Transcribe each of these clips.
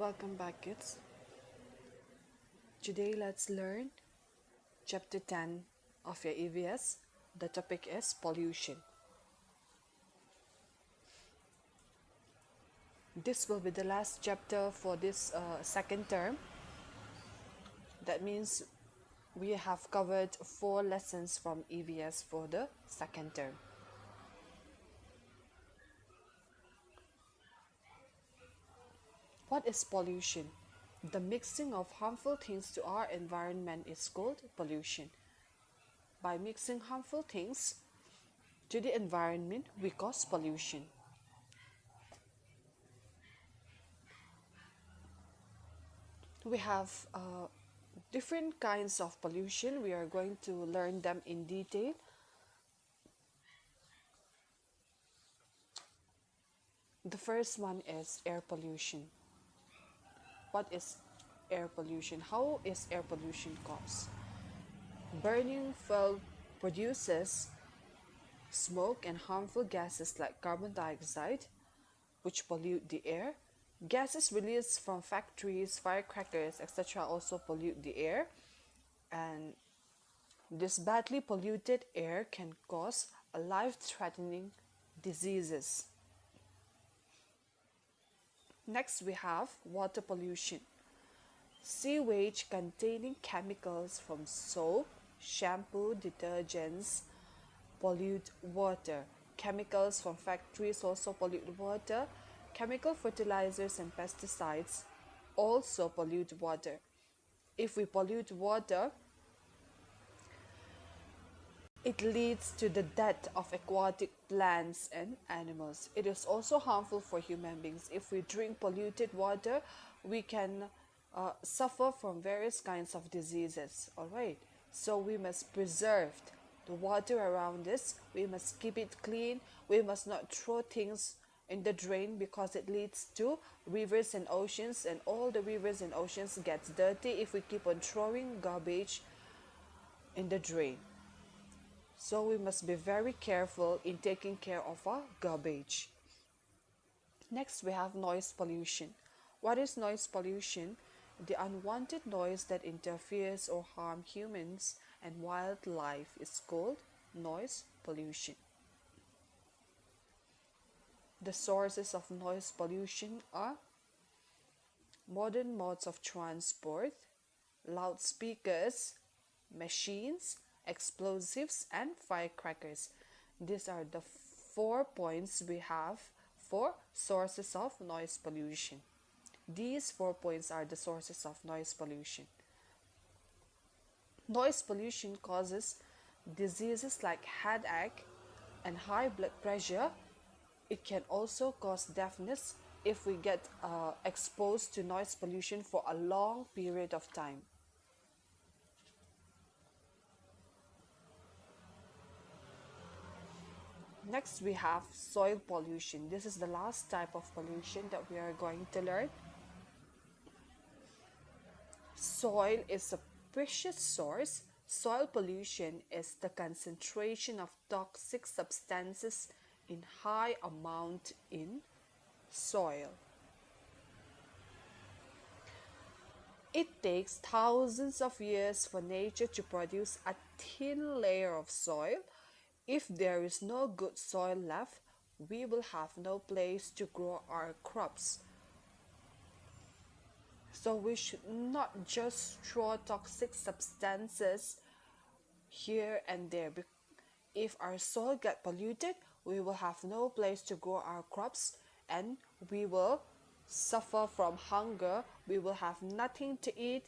Welcome back, kids. Today, let's learn chapter 10 of your EVS. The topic is pollution. This will be the last chapter for this second term. That means we have covered 4 lessons from EVS for the second term. What is pollution? The mixing of harmful things to our environment is called pollution. By mixing harmful things to the environment, we cause pollution. We have different kinds of pollution. We are going to learn them in detail. The first one is air pollution. What is air pollution? How is air pollution caused? Burning fuel produces smoke and harmful gases like carbon dioxide, which pollute the air. Gases released from factories, firecrackers, etc. also pollute the air, and this badly polluted air can cause life-threatening diseases. Next, we have water pollution. Sewage containing chemicals from soap, shampoo, detergents pollute water. Chemicals from factories also pollute water. Chemical fertilizers and pesticides also pollute water. If we pollute water, it leads to the death of aquatic plants and animals. It is also harmful for human beings. If we drink polluted water, we can suffer from various kinds of diseases. Alright, so we must preserve the water around us. We must keep it clean. We must not throw things in the drain because it leads to rivers and oceans, and all the rivers and oceans gets dirty if we keep on throwing garbage in the drain. So we must be very careful in taking care of our garbage. Next, we have noise pollution. What is noise pollution? The unwanted noise that interferes or harms humans and wildlife is called noise pollution. The sources of noise pollution are modern modes of transport, loudspeakers, machines, explosives, and firecrackers. These are the 4 points we have for sources of noise pollution. These 4 points are the sources of noise pollution. Noise pollution causes diseases like headache and high blood pressure. It can also cause deafness if we get exposed to noise pollution for a long period of time. Next, we have soil pollution. This is the last type of pollution that we are going to learn. Soil is a precious source. Soil pollution is the concentration of toxic substances in high amount in soil. It takes thousands of years for nature to produce a thin layer of soil. If there is no good soil left, we will have no place to grow our crops. So we should not just throw toxic substances here and there. If our soil get polluted, we will have no place to grow our crops and we will suffer from hunger. We will have nothing to eat.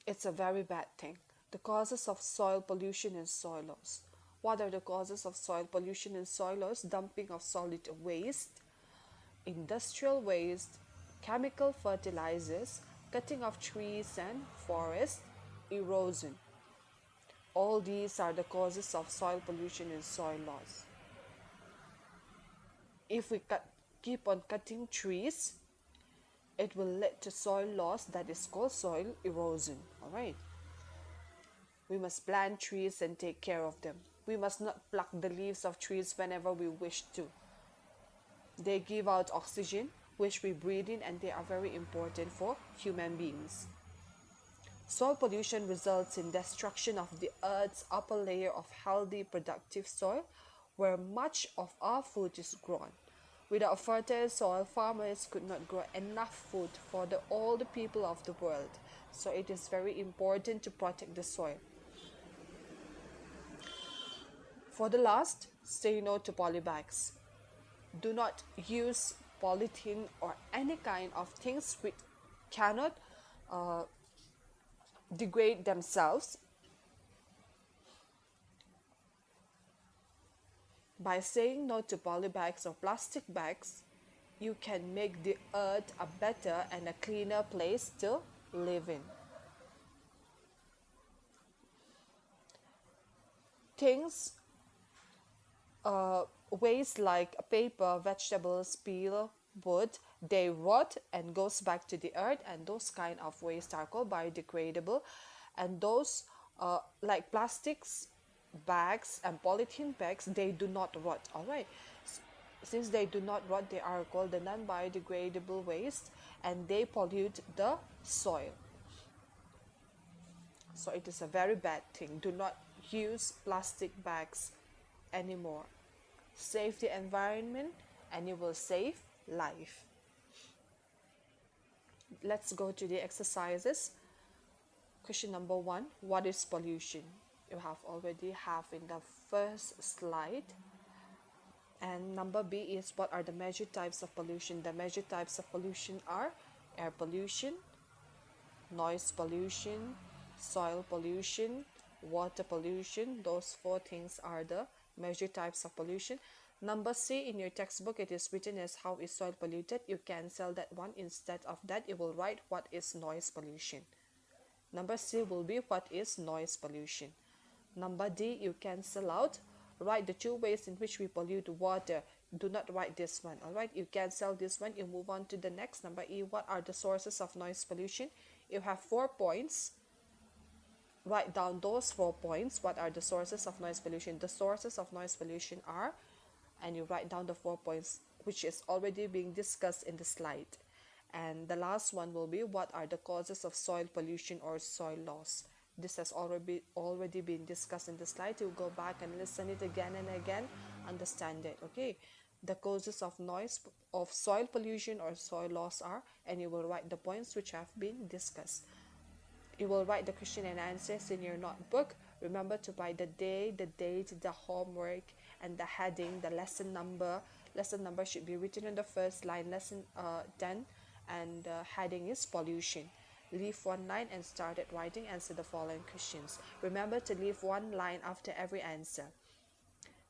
It's a very bad thing. The causes of soil pollution and soil loss. What are the causes of soil pollution and soil loss? Dumping of solid waste, industrial waste, chemical fertilizers, cutting of trees and forests, erosion. All these are the causes of soil pollution and soil loss. If we keep on cutting trees, it will lead to soil loss, that is called soil erosion. Alright. We must plant trees and take care of them. We must not pluck the leaves of trees whenever we wish to. They give out oxygen. which we breathe in, and they are very important for human beings. Soil pollution results in destruction of the earth's upper layer of healthy, productive soil where much of our food is grown. Without fertile soil, farmers could not grow enough food for all the people of the world. So it is very important to protect the soil. For the last, say no to polybags. Do not use polythene or any kind of things which cannot degrade themselves. By saying no to polybags or plastic bags, you can make the earth a better and a cleaner place to live in. Things, waste like paper, vegetables, peel, wood, they rot and goes back to the earth, and those kind of waste are called biodegradable. And those like plastics bags and polythene bags, they do not rot. All right, since they do not rot, they are called the non-biodegradable waste, and they pollute the soil. So it is a very bad thing. Do not use plastic bags anymore. Save the environment and you will save life. Let's go to the exercises. Question number 1, what is pollution? You have already have in the first slide. And number B is, what are the major types of pollution? The major types of pollution are air pollution, noise pollution, soil pollution, water pollution. Those 4 things are the major types of pollution. Number C, in your textbook it is written as how is soil polluted. You cancel that one. Instead of that, you will write what is noise pollution. Number C will be what is noise pollution. Number D, you cancel out. Write the 2 ways in which we pollute water. Do not write this one. All right, you cancel this one. You move on to the next. Number E, what are the sources of noise pollution? You have 4 points. Write down those 4 points. What are the sources of noise pollution? The sources of noise pollution are, and you write down the 4 points which is already being discussed in the slide. And the last one will be, what are the causes of soil pollution or soil loss? This has already been discussed in the slide. You go back and listen it again and again, understand it. Okay, the causes of soil pollution or soil loss are, and you will write the points which have been discussed. You will write the question and answers in your notebook. Remember to write the day, the date, the homework, and the heading, the lesson number. Lesson number should be written in the first line, lesson 10, and the heading is pollution. Leave 1 line and start at writing. Answer the following questions. Remember to leave 1 line after every answer.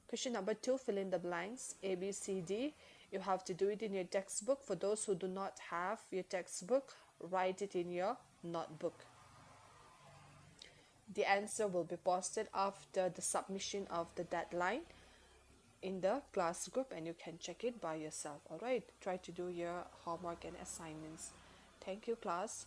Question number 2, fill in the blanks. A, B, C, D. You have to do it in your textbook. For those who do not have your textbook, write it in your notebook. The answer will be posted after the submission of the deadline in the class group, and you can check it by yourself. All right, try to do your homework and assignments. Thank you, class.